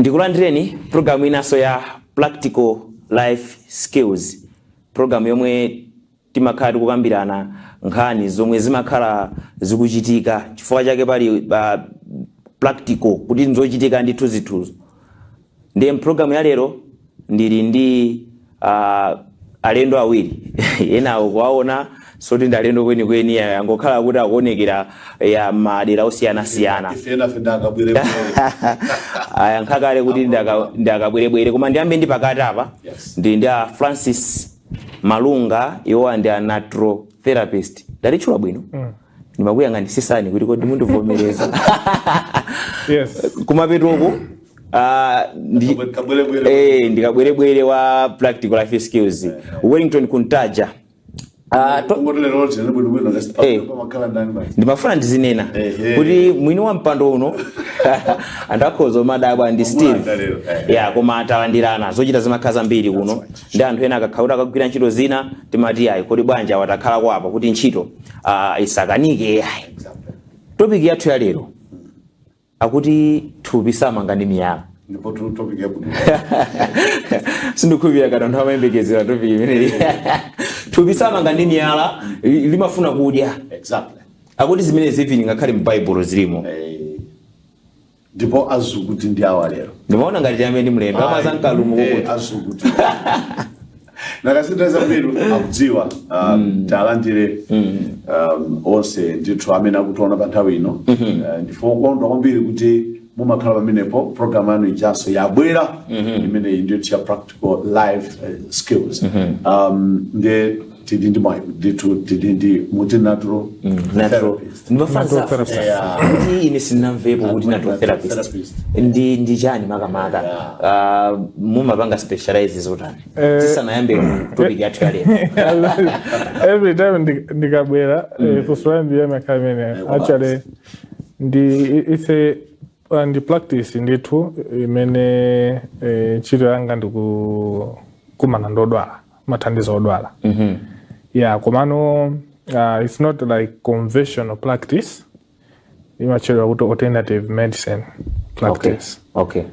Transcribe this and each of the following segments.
Ndikulandireni program inaso ya practical life skills. Program yomwe timakhala tikukambirana nkhani zomwe zimakhala zikuchitika chifukwa chake pali practical kuti nzochitika ndithu zithuzo. Ndiye program ya lero ndili ndi alendo awiri enawo kuwaona soti ndalendo kweni yangokhala kuti akuonekera ya madera osiyana-siyana. Aya nkhakale kuti ndakabwerebwere koma ndiyambe ndi pakati apa ndi Francis Malunga iwo ndi natural therapist. Ndalitchula bwino. Ndimakuyanga ndisisani kuti kodi mundivomereza. Yes. Kumapetoko ndikabwerebwere wa practical life skills. Wellington Kuntaja. Ndimafuna ndizinena kuti mwini wa mpando uno andakhoza madabwa ndi Steve koma atalandirana zochita zimakhaza mbiri kuno ndi anthu ena akakhala akagwira ntchito zina timati ayi kodi bwanja watakhala kwapa kuti ntchito isakanike. Topic yathu ya lero akuti thupi samanga ndi miyala. Ndipo topic yapo sindikuvira kana nthawi yembegezera topic imeneyi. Thupi samanga ndi miyala limafuna kudya. Exactly. Akuti zimene zivini ngakhale mu Bible zilimo. Ndipo azukuti ndi awa lero. Ndimaona ngati yamene ndi mlendo amazankalumu kokuti azukuti. Nakasindeza mbiri akudziwa talandire onse ndithu amene akutiona pa nthawi ino. Ndifo kondwa kwambiri kuti mumakhala pamenepo program yanu ijaso yabwera imene ndiyo ya practical life skills. Nde tidindi muti natural therapist. Ndimafanza kuti ine sinamvepo kuti natural therapist. Ndi chani makamaka mumapanga specialize zotani. Tisanayambe topic yathu ya lero. Every time ndikabwera kuswambia makamene actually it's and practice ndithu imene ntchito yanga ndikumana ndodwala mathandizo odwala. Komano it's not like conventional practice. Imachedwa kuti alternative medicine practice. Okay.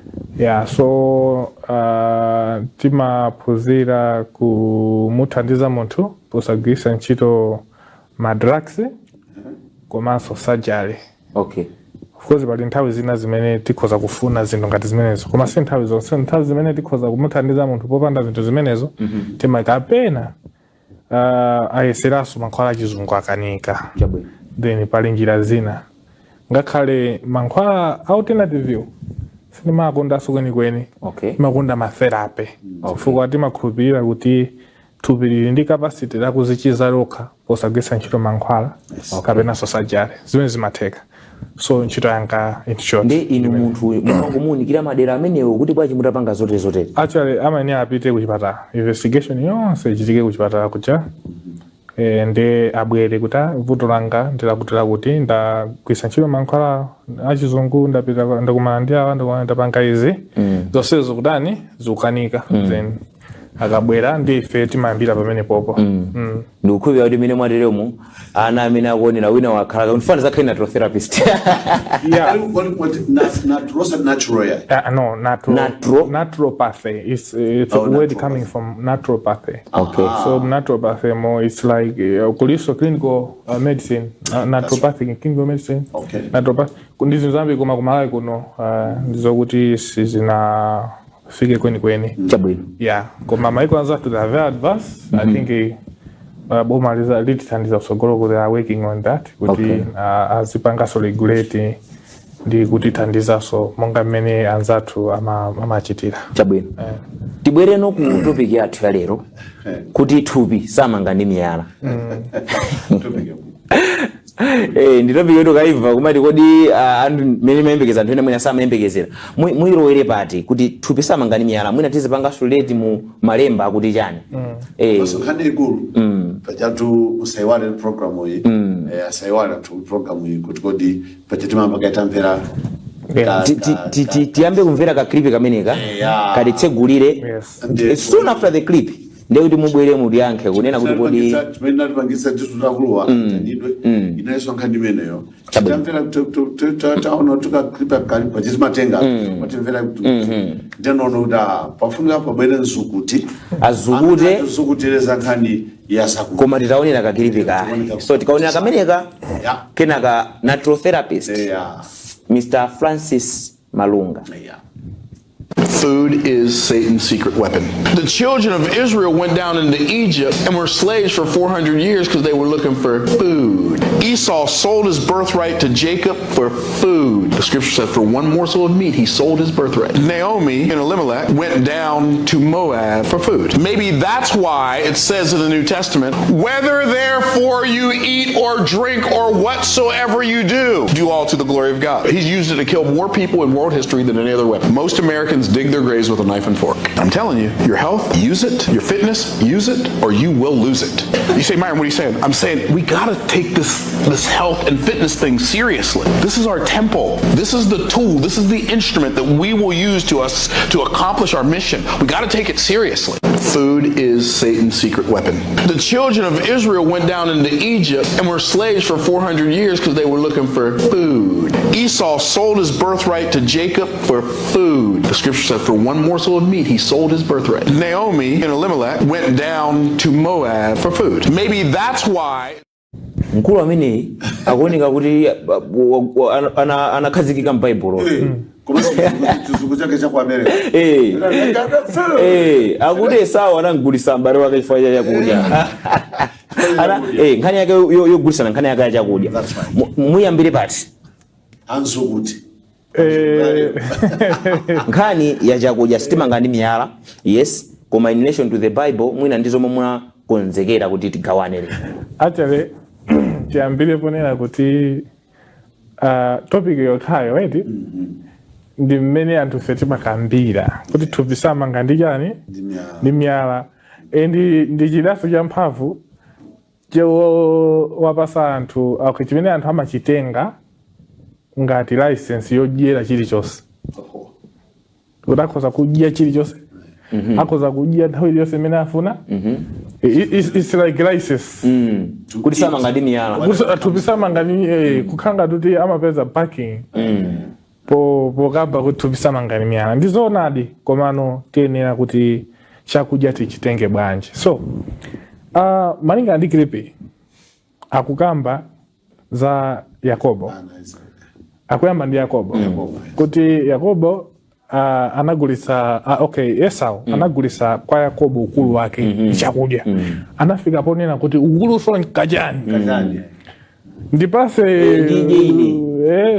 So timaphunzira kumuthandiza munthu posagwiritsa ntchito madrugs komanso surgery. Okay. Of course, pali nthawi zina zimene tikhoza kufuna zinthu ngati zimenezo. Koma si nthawi zonse, nthawi zimene tikhoza kumuthandiza munthu popanda zinthu zimenezo, timakapena ayeseraso mankhwala achizungu akanika. Then pali njira zina. Ngakhale mankhwala alternative sinimakondanso kwenikweni. Timakonda matherapy. Chifukwa timakhulupirira kuti thupi lili ndi capacity lakuzichiza lokha posagwiritsa ntchito mankhwala kapena surgery. Zimene zimatheka. So ntchito yanga in short. Ndi inu munthu mukunikira madera amenewo kuti bwachi mutapanga zote. Actually amene apite kuchipatala. Investigation yonse ichitike kuchipatala kucha. Ndi abwere kuti vuto langa ndilakutira kuti ndagwiritsa ntchito mankhwala achizungu ndapita ndakumana ndi awa ndapanga izi. Zonsezo kutani zikukanika. Then akabwera ndi ife timayambira pamene popo. Ndikukhulupirira kuti mene mwateremo ana amene akuonera wina wakhala unifana zakhale natural therapist. No, naturopathy. It's a word coming from naturopathy. Okay. So naturopathy more it's like kuliso clinical medicine, naturopathic clinical medicine. Okay. Naturopathy. Kundizo zambi kuma kumalawi kuno ndizo kuti sizina fike kweni. Koma maiko anza to the very advanced. I think bomaliza litithandiza usogolo kuti are working on that kuti azipanga so regulate ndi kutithandiza so monga mmene anzathu amachitira. Chabwino. Tibwere no ku topic yathu ya lero kuti thupi samanga ndi miyala. Nditopic yetu kaiva kumati kodi anthu mene mayembekeza anthu ena mwina samayembekezera. Mwirowere pati kuti thupi samanga ndi miyala mwina tizipanga suleti mu malemba kuti chani. Khandi ikulu. Pachatu usaiwale program iyi. Asaiwale tu program iyi kuti kodi pachatu mambakaita mvera. Tiyambe kumvera ka clip kameneka. Kaditsegulire. Soon after the clip ndiye kuti mubwere muliyankhe kunena kuti kodi chimene natipangisa titutakulowa tanidwe inayeso nkhani imeneyo tamvera taona tukaklipa kalipa chitimatenga matimvera ndinoona kuti pafunika pabwere mzukuti azukutereza nkhani yasaku koma titaonera kakilipi kayi so tikaonera kameneka kenaka natural therapist Mr. Francis Malunga. Food is Satan's secret weapon. The children of Israel went down into Egypt and were slaves for 400 years because they were looking for food. Esau sold his birthright to Jacob for food. The scripture said for one morsel of meat, he sold his birthright. Naomi and Elimelech went down to Moab for food. Maybe that's why it says in the New Testament, whether therefore you eat or drink or whatsoever you do all to the glory of God. He's used it to kill more people in world history than any other weapon. Most Americans dig their graves with a knife and fork. I'm telling you, your health, use it. Your fitness, use it, or you will lose it. You say, Myron, what are you saying? I'm saying we gotta take this health and fitness thing seriously. This is our temple. This is the tool. This is the instrument that we will use to accomplish our mission. We gotta take it seriously. Food is Satan's secret weapon. The children of Israel went down into Egypt and were slaves for 400 years because they were looking for food. Esau sold his birthright to Jacob for food. The scripture said for one morsel of meat, he sold his birthright. Naomi and Elimelech went down to Moab for food. Maybe that's why. Mkulu amene akuoneka kuti anakhazikika m'Baibulo. Chizungu chake cha ku America. Akuti Esau anamugulitsa m'bale wake chifukwa cha chakudya. Nkhani yake yogulitsana nkhani yake ya chakudya. Muyambire pati. Anzukuti. Nkhani ya chakudya sitimanga ndi miyala. Yes, koma in relation to the Bible mwina ndizo momwe konzekera kuti tigawanire. Actually, tiyambire ponena kuti topic yokhayo right? Ndi mmene anthu fe timakambira kuti thupi samanga ndi chani ndi miyala ndi chidaso cha mphamvu wapasa anthu chimene anthu amachitenga ngati license yodyera chilichonse kuti akhoza kudya chilichonse akhoza kudya nthawi iliyonse imene afuna. It's like license kuti samanga ndi miyala thupi samanga ndi kukhanga kuti amapeza parking pokaba kuti thupi samanga ndi miyala ndizoonadi komano tiyenera kuti chakudya tichitenge bwanji. So malinga ndi Kripi akukamba za Yakobo. Akuyamba ndi Yakobo kuti Yakobo anagulitsa Esau anagulitsa kwa Yakobo ukulu wake chakudya. Anafika ponena kuti ukulu so nkajani ndipase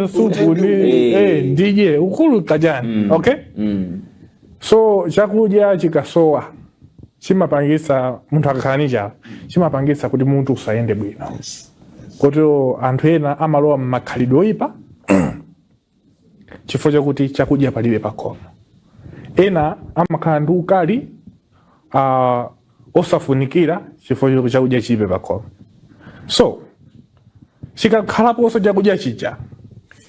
supu ndije ukulu kajani. So chakudya chikasowa chimapangisa munthu akakhalanija chimapangisa kuti munthu usayende bwino kuti anthu ena amalowa m'makhalidwe oyipa chifukwa chakuti chakudya palibe pakhomo. Ena amakhala ndi ukali osafunikira chifukwa chakuti chakudya chilibe pakhomo. So chikakhalaponso chakudya chija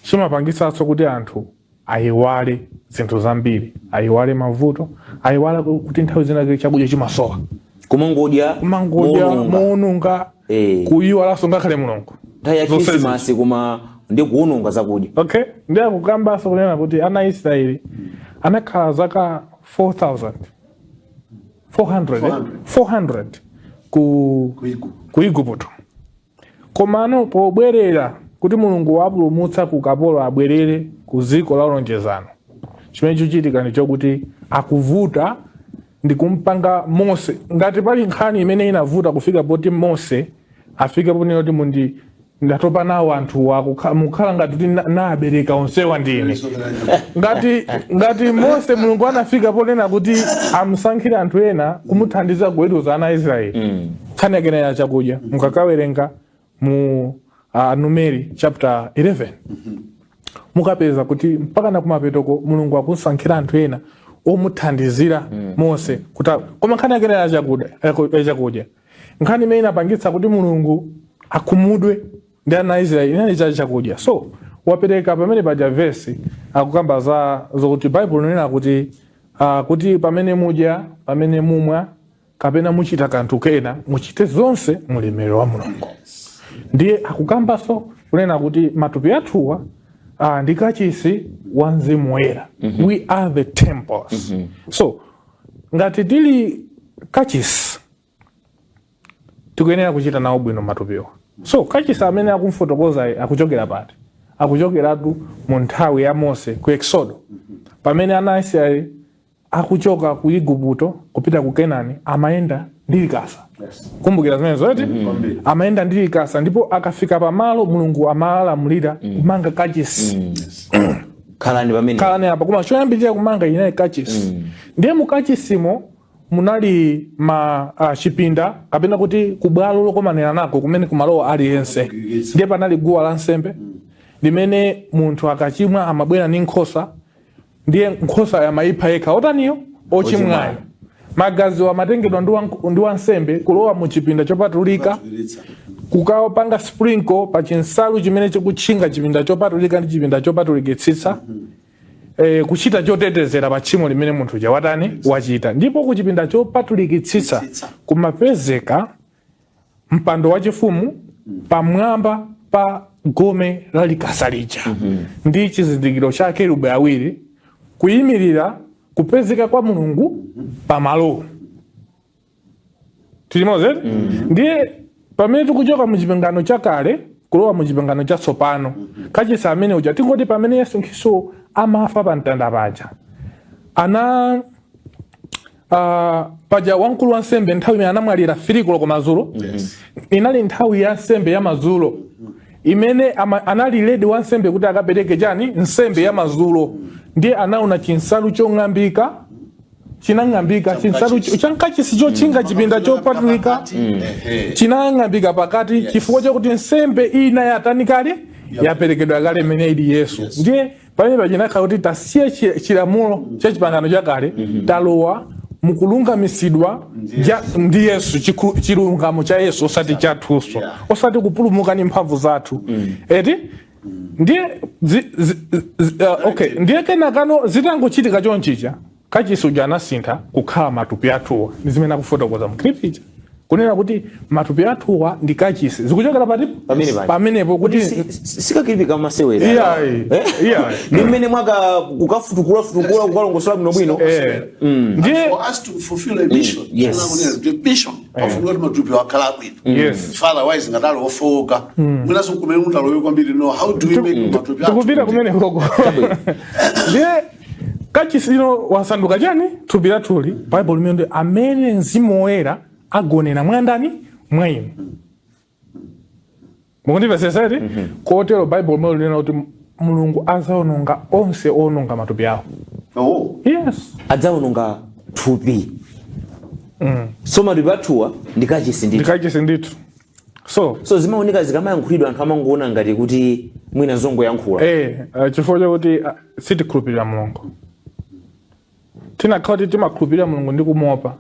chimapangisanso kuti anthu ayiwale zinthu zambiri, ayiwale mavuto, ayiwale kuti nthawi zina chakudya chimasowa kumangodya moonunga kuyiwalanso ngakhale Mulungu nthawi ya Krismasi kuma ndi kuononga zakudya. Ndi akukambanso kunena kuti ana Israeli anakhala zaka 400 ku Igupto. Komano pobwerera kuti Mulungu wapulumutsa ku kapolo abwerere ku dziko la lonjezano. Chimene chochitika ndi chokuti akuvuta ndi kumpanga Mose. Ngati pali nkhani imene inavuta kufika poti Mose afike ponena kuti ndatopa nawo anthu mukhala ngati kuti nabereka onsewa ndine. Ngati Mose Mulungu anafika ponena kuti amusankhire anthu ena kumuthandiza kuweruza ana Israeli. Nkhani yake ya chakudya mukakawerenga mu Numeri chapter 11 mukapeza kuti mpaka na kumapetoko Mulungu akusankhira anthu ena omuthandizira Mose kuti koma nkhani yake ya chakudya nkhani imene inapangitsa kuti Mulungu akumudwe ndi ana Israeli inali chakudya. So wapereka pamene paja verse akukamba zokuti Bible inena kuti kuti pamene mudya pamene mumwa kapena muchita kanthu kena muchite zonse mulemero wa Mulungu. Ndiye akukambaso kunena kuti matupi athuwa ndi kachisi wa Mzimu Woyera. We are the temples. So ngati tili kachisi tikuyenera kuchita nawo bwino matupiwa. So kachisi amene akumfotokoza akuchokera pati? Akuchokeratu mu nthawi ya Mose ku Exodo, pamene ana Aisraeli akuchoka ku Igupto kupita ku Kenani amayenda ndi likasa. Kumbukira zimene zoti amayenda ndi likasa, ndipo akafika pamalo Mulungu amalamulira kumanga kachisi. Kalani apa koma choyambirira kumanga inayi kachisi. Ndiye mu kachisimo munali chipinda kapena kuti kubwalo lokomanira nako kumene kumalowa aliyense. Ndiye panali guwa la nsembe limene munthu akachimwa amabwera ndi nkhosa, ndiye nkhosa yamayipha yekha otaniyo ochimwayo. Magazi amatengedwa ndi wansembe kulowa mu chipinda chopatulika kukapanga sprinkle pa chinsalu chimene chikutchinga chipinda chopatulika ndi chipinda chopatulikitsitsa, kuchita chotetezera pa tchimo limene munthu wachita. Ndipo ku chipinda chopatulikitsitsa kumapezeka mpando wachifumu pamwamba pa gome la likasa lija. Ndi chizindikiro cha akerubi awiri kuyimirira kupezeka kwa Mulungu pamalo. Tilimoze? Ndiye pamene tikuchoka mu chipangano chakale kulowa mu chipangano chatsopano, kachisi amene uja tingoti pamene Yesu Khristu amafa pa mtanda paja, paja wamkulu wa nsembe nthawi imene anamwalira 3 koloko madzulo, inali nthawi ya nsembe ya madzulo imene anali ledi wa nsembe kuti akapereke chani nsembe ya madzulo. Ndiye anaona chinsalu chong'ambika chinang'ambika, chinsalu chankachisi chotchinga chipinda chopatulika chinang'ambika pakati, chifukwa chakuti nsembe ina yatanikale yaperekedwa kale imene ili Yesu. Ndiye pamene pachinakhala kuti tasiye chilamulo cha chipangano chakale, talowa mukulungamisidwa ndi Yesu, chilungamo cha Yesu osati chathunso, osati kupulumuka ndi mphamvu zathu. Ndiye ndiye kenakano zitangochitika chonchicha kachisi uja anasintha kukhala matupi athuwa. Ndi zimene akufotokoza mu clip ija kunena kuti matupi athuwa ndi kachisi zikuchokera pamenepo kuti sikakilipika masewera ndi mmene mwaka kukafutukula kukalongosola bwinobwino. Ndiye for us to fulfill a mission, the mission of God matupi wakhala bwino. Otherwise ngatalo ofoka mwinaso kumene mutaloyo kwambiri no how do we make matupi athu tukupita kumene koko. Ndiye kachisi ino wasanduka chani thupi lathuli. Bible limene amene Mzimu Woyera agonera mwandani mwa inu. Mukundipeseseti? Kotero Bible limene linena kuti Mulungu azawononga onse ononga matupi awo. Yes. Adzawononga thupi. So matupi athuwa ndi kachisi ndithu. So zimaoneka zikamayankhulidwa anthu amangoona ngati kuti mwina zongoyankhula. Chifukwa chakuti sitikhulupirira Mulungu. Tinakhala kuti timakhulupirira Mulungu ndi kumuopa,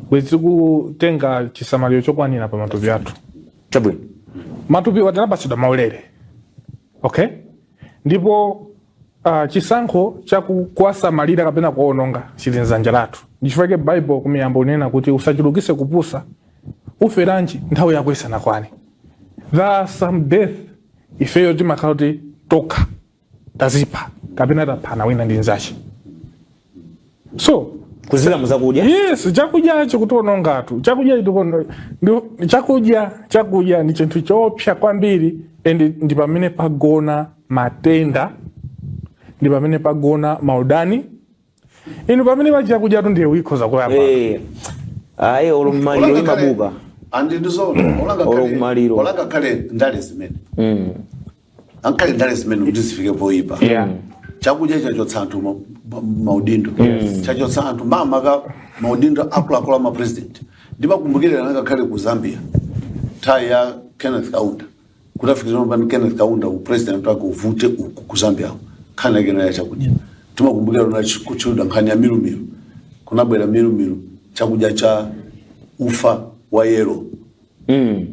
bwezi kutenga chisamaliro chokwanira pa matupi athu. Chabwino. Matupi watanapasidwa maulere. Okay? Ndipo chisankho chakuwasamalira kapena kuononga chili m'dzanja lathu. Ndichifukwa Bible kumiyambo inena kuti usachulukise kupusa uferanji nthawi yako isanakwane. There are some death ifeyo timakhala kuti toka tazipa kapena taphana wina ndi nzache. So kuzira muzakudya? Yes, chakudya chikutononga tu. Chakudya ni chinthu chopsa kwambiri, ndi pamene pagona matenda, ndi pamene pagona maudani. Inu pamene pachakudya tu ndiye wikhoza kuyamba. Olokumaliro imabuka. Andi ndizoona olokumaliro. Olanga kale ndale zimene. Ankale ndale zimene kuti zifike poipa. Chakudya chachotsa anthu maudindo. Chachotsa anthu mama maudindo akuluakulu ama president. Ndimakumbukira nanga kale ku Zambia. Nthawi ya Kenneth Kaunda. Kutafikira pano Kenneth Kaunda u president wake uvute ku Zambia. Kana kena ya chakudya. Timakumbukira na kuchuda nkhani ya milumilu. Kunabwera milumilu chakudya cha ufa wa yero.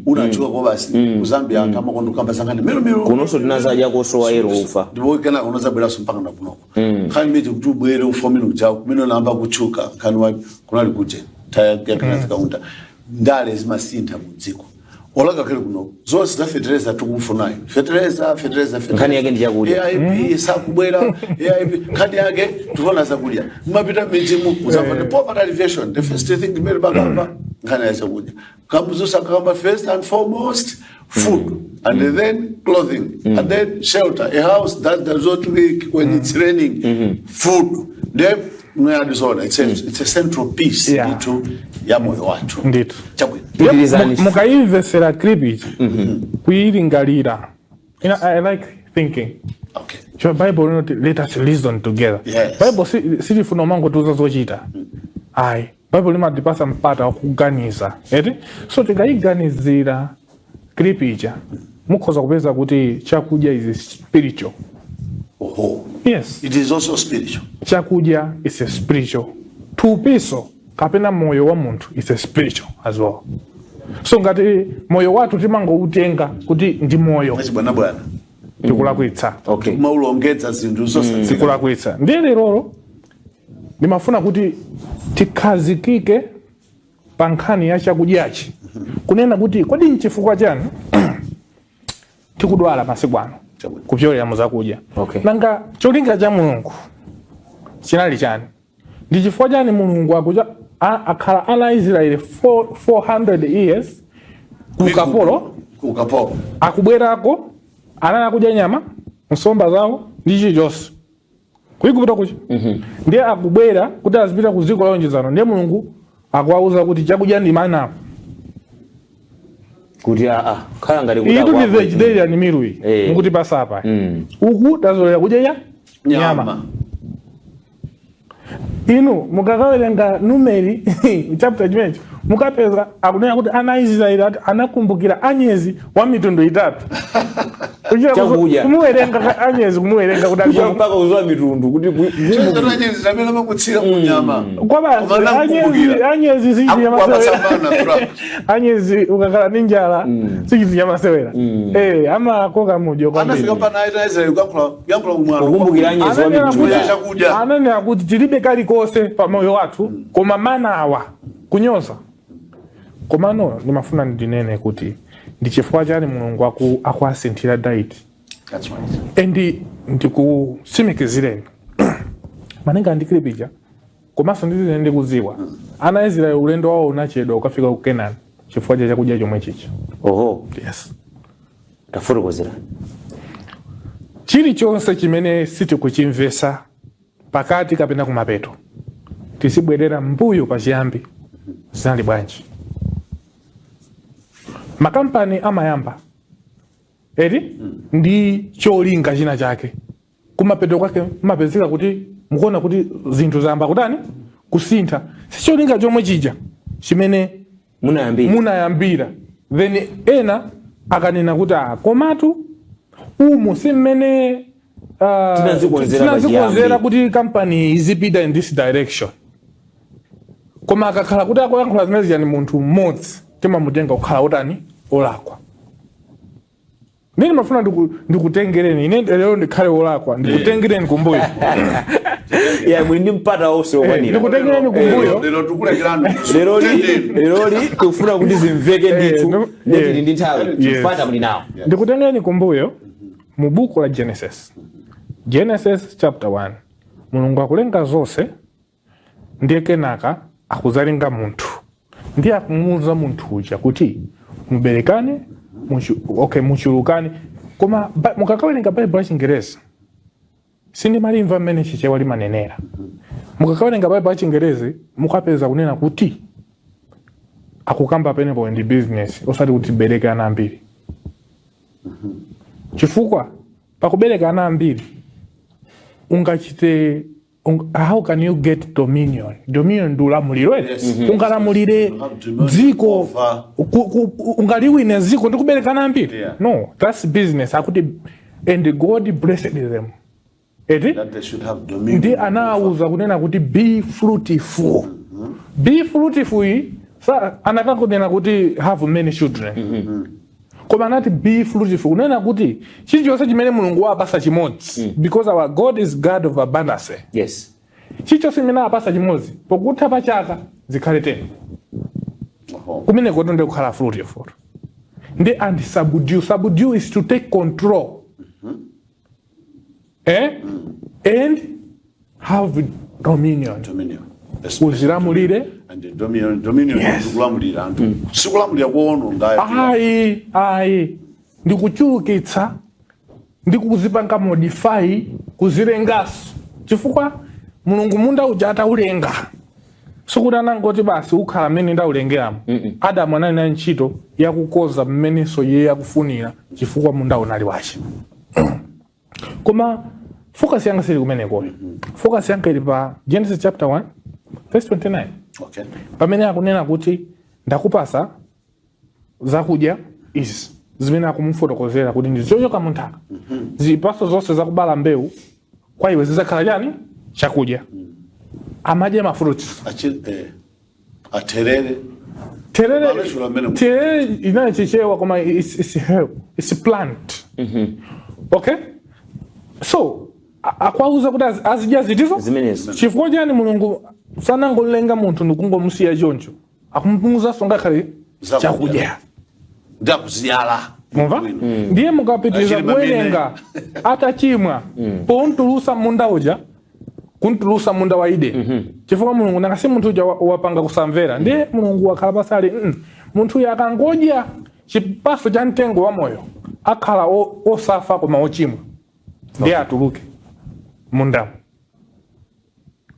Unachua kwa basi ku Zambia kama kondo kamba sangani milumilu kunonso tinazaja koso wa yero ufa. Ndipo kana unazabwera mpaka na kunoko. Khani meje kuti ubwere ufa minu chako mino namba kuchuka khani wa kunali kuje zikaunda ndale zimasintha mudziko olaka kale kuno zonse za fertilizer tikufunayo fertilizer nkhani yake ndi chakudya AIP sakubwera AIP nkhani yake tiona zakudya mapita midzimu uzapata poverty alleviation the first thing imene bakamba nkhani ya chakudya kamuzusa kamba first and foremost food and then clothing and then shelter a house that does not leak when it's raining food then it's a central piece into ya moyo watu ndito chakudya mukaimvesera clip kuilingalira I like thinking okay so Bible not let us reason together Bible silifuna mango tuza zochita ai Bible limatipasa mpata wakuganiza eti so tikaiganizira clip ija mukhoza kupeza kuti chakudya is spiritual. Yes, it is also spiritual. Chakudya is a spiritual. Tupiso kapena moyo wa muntu is a spiritual as well. So ngati moyo watu timango utenga kuti ndi moyo bwana tikulakwitsa. Okay. Maulongeza zinthu zonse tikulakwitsa. Ndiye lero nimafuna kuti tikazikike pa nkhani ya chakudyachi. Kunena kuti kodi nchifukwa chani tikudwala masiku ano kupyolera muzakudya. Okay. Nanga cholinga cha Mulungu chinali chani? Ndi chifukwa chani Mulungu akuja akhala ana Israeli 400 years ukapolo akubwerako anana kudya nyama nsomba zawo ndi chilichonse kuikupita kuchi ndiye akubwera kuti azipita ku dziko la lonjezano ndiye Mulungu akuwauza kuti chakudya ndi mana kuti khala ngati kuda kwa vegetarian miru mukuti pasapa uku tazolera kudya nyama inu mukakawerenga numeri chapter chimenecho mukapeza akunena kuti ana Israeli anakumbukira anyezi wa mitundu itatu kumuwerenga anyezi kumuwerenga kuti mpaka uzwa mitundu kuti anyezi tabela makutsira mu nyama kwa anyezi siji yamasewera anyezi ukakala ninjala siji yamasewera ama koka mujo kwa anafika pa na Israeli yankula kumwana kukumbukira anyezi wa mitundu anani akuti tilibe kali kose pa moyo watu koma mana awa kunyoza komano nimafuna ndinene kuti ndi chifukwa chani Mulungu akuasinthira diet. That's right. Ndikusimikizireni manenga ndikilipija komanso ndizine ndikuziwa ana Israeli ulendo wawo unachedwa ukafika ku Canaan chifukwa cha chakudya chomwe chicha. Oho. Yes. Tafurukozera. Chilichonse chimene sitikuchimvesa pakati kapena kumapeto tisibwerera mbuyo pachiyambi zinali bwanji. Makampani amayamba ndi cholinga china chake kumapeto kwake mapezeka kuti mukuona kuti zinthu zamba kutani kusintha si cholinga chomwe chija chimene munayambira then ena akanena kuti komatu umu simmene tinazikonzera kuti company izipita in this direction koma akakhala kuti akuyankhula zimene zija ni munthu mmodzi timamutenga kukhala utani olakwa. Nini mafuna ndikutengereni ine lero ndikhale olakwa ndikutengereni kumbuyo. Ya mwindi mpata ose okwanira. Ndikutengereni kumbuyo. Lero tukulekirana. Lero tufuna kuti zimveke nditu nditi ndi nthawi mpata muli nawo. Ndikutengereni kumbuyo mu buku la Genesis. Genesis chapter 1. Mulungu akulenga zonse ndiye kenaka akuzalenga munthu. Ndiye akumuuza munthu uja kuti muberekane muchulukane koma mukakawerenga Bible ya Chingereza sindimalimva mmene chichewa limanenera. Mukakawerenga Bible ya Chingereza mukapeza kunena kuti akukamba penepo ndi business osati kuti bereka ana ambiri. Chifukwa pakubereka ana ambiri ungachite how can you get dominion? Dominion ndula muliro ungalamulire dziko ungaliwine dziko ndikubereka na ambiri. No, that's business. Akuti and God blessed them. That they should have dominion. Ndi anauza kunena kuti be fruitful. Be fruitful sa anakangonena kuti have many children. Koma nati be fruitful unena kuti chilichonse chimene Mulungu wapasa chimodzi because our God is God of abundance. Yes. chicho simina apasa chimozi pokutha pachaka zikhale 10 kumene kotonde kukhala fruit yoforo ndi and subdue is to take control and have dominion uzilamulire and dominion kulamulira anthu sikulamulira kuononga ayi ndikuchulukitsa ndikuzipanga modify kuzilengaso chifukwa mulungu munda uja ataulenga sikuti anangoti basi ukhala mmene ndaulengeramu Adamu anali na ntchito yakukoza mmeneso iye yakufunira chifukwa munda unali wace koma focus yanga sili kumeneko focus yanga ili pa Genesis chapter 1 verse 29 okay pamene akunena kuti ndakupasa zakudya izi zimene akumufotokozera kuti ndizochoka munthaka zipaso zonse zakubala mbewu kwa iwe zizakhala chani chakudya amadye ma fruits terere inachichewa koma it's plant okay so akwauza kuti azidya zitizo chifukwa chani mulungu sanangolenga munthu ndikungomusiya choncho akumupunguzanso ngakhale chakudya ndakuziyala mumva ndiye mukapitiriza kuwerenga atachimwa pontulusa munda uja kuntulusa munda wa Eden chifukwa mulungu nakasi munthu uja wapanga kusamvera ndiye mulungu wakhala pasali munthu uyu akangodya chipaso cha mtengo wa moyo akhala osafa koma ochimwa ndiye atuluke mundamu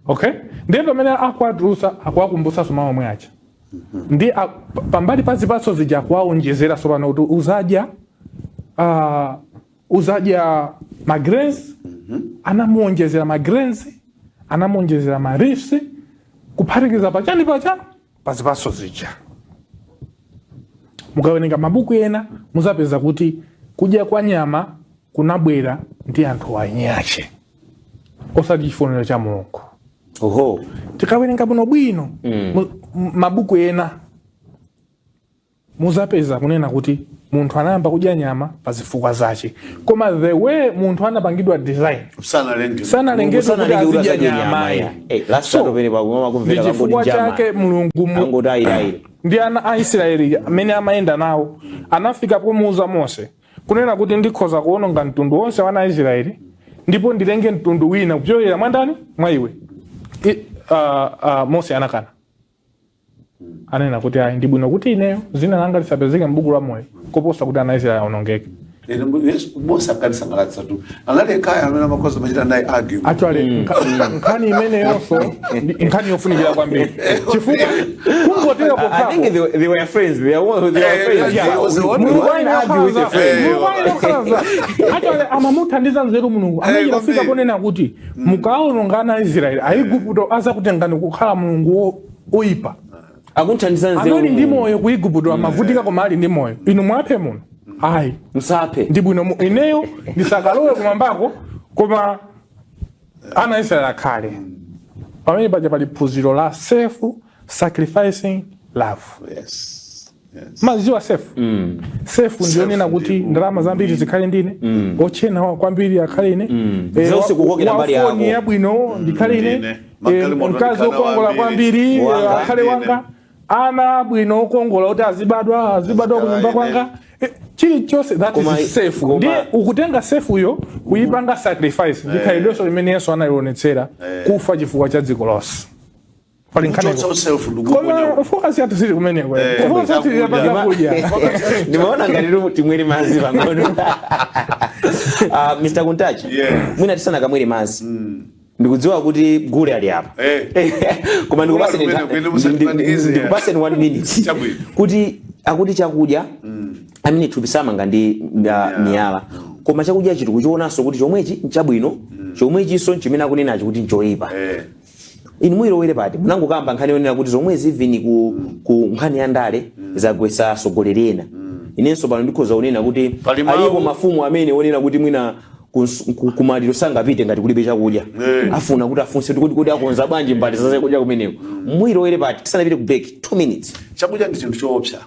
okay ndiye pamene akuatulusa akuakumbusa soma omwe acha ndi pambali pa zipatso zija kuwaonjezera sopano kuti uzadya magrains anamuonjezera magrains anamuonjezera marifs kuphatikiza pachani pacha pa zipatso zija mukawerenga mabuku ena muzapeza kuti kudya kwa nyama kunabwera ndi anthu anyache osati chifuniro cha Mulungu tikawerenga bwino mabuku ena muzapeza kunena kuti munthu anayamba kudya nyama pa zifukwa zace koma the way munthu anapangidwa design sanalengedwa kuti azidya nyama ndi chifukwa chake mulungu ndi ana a Israeli amene amayenda nawo anafika pomuuza Mose kunena kuti ndikhoza kuononga mtundu wonse wa ana Israeli ndipo ndilenge mtundu wina kupyolera mwandani mwa iwe Mose anakana anena kuti ayi ndi bwino kuti ineyo zina langa lisapezeke m'buku la moyo koposa kuti ana Israeli aonongeke Mose akanisangalatsa tu analekaya amene amakoza machita naye argue actually nkhani imene yonso nkhani yofunikira kwambiri chifukwa kungotera kokako I think they were friends actually amamuthandiza nzeru mulungu amene afika ponena kuti mukaonongana Israeli Aigupto azakutengani kukhala mulungu oyipa akunthandiza nzeru amene ndi moyo ku Igupto amavutika koma ali ndi moyo inu mwaphe muno ayi msape ndi bwino ineyo ndisakalowe kumambako koma ana Israeli akhale pamene paja pali phunziro la self sacrificing love maziwa self ndionena kuti ndalama zambiri zikhale ndine ochena kwambiri akhale ine zonse kukokera mbali yako wafoni yabwino ndikhale ine mkazi okongola kwambiri akhale wanga ana bwino okongola kuti azibadwa kunyumba kwanga chilichonse that is safe ndiye ukutenga safe uyo kuyipanga sacrifice ndikhalidweso limene Yesu analionetsera kufa chifukwa cha dziko lonse pali nkhani focus yathu sili kumeneko focus yathu yapanga kudya nimeona ngati timweri mazi pang'ono Mr. Kuntachi mwina tisana kamweri mazi ndikudziwa kuti gule ali apa koma ndikupaseni 1 minute kuti akuti chakudya amene thupisamanga ndi miyala koma chakudya chitu kuchionanso kuti chomwechi nchabwino chomwechinso chimene akunenacho kuti nchoyipa inu mwilowere pati munangokamba nkhani yonena kuti zomwezi even ku nkhani ya ndale zagwesa sogolerena inenso pano ndikhoza kunena kuti alipo mafumu amene onena kuti mwina kumaliro sangapite ngati kulibe chakudya afuna kuti afunse kuti akonza bwanji mbali za chakudya kumeneko mwilowere pati tisanapite ku break 2 minutes chakudya ndi chinthu choopsa